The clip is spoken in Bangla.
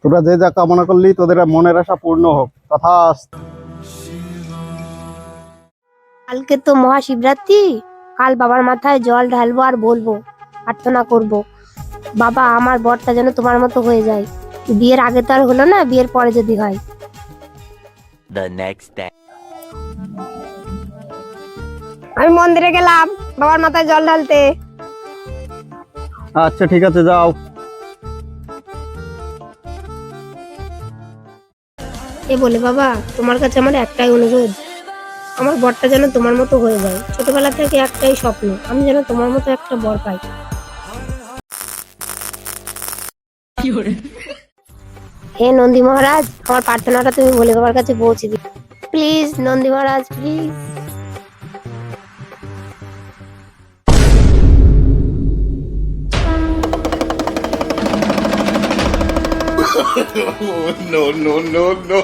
তোরা যে যা কামনা করলি তোদের মনের আশা পূর্ণ হোক, তথাস্তু। কালকে তো মহাশিবরাত্রি, কাল বাবার মাথায় জল ঢালবো আর বলবো, প্রার্থনা করব, বাবা আমার বরটা যেন তোমার মতো হয়ে যায়। বিয়ের আগে তো আর হলো না, বিয়ের পরে যদি হয়। The next day. আমি মন্দিরে গেলাম বাবার মাথায় জল ঢালতে। আচ্ছা ঠিক আছে, যাও। এ বলে বাবা, তোমার কাছে আমার একটাই অনুরোধ, আমার বরটা যেন তোমার মতো হয়ে যায়। ছোটবেলা থেকে একটাই স্বপ্ন, আমি যেন তোমার মতো একটা বর পাই। হে নন্দী মহারাজ, আমার প্রার্থনাটা তুমি ভোলে বাবার কাছে পৌঁছে দিও please. Nandi Maharaj please. No, no, no, no.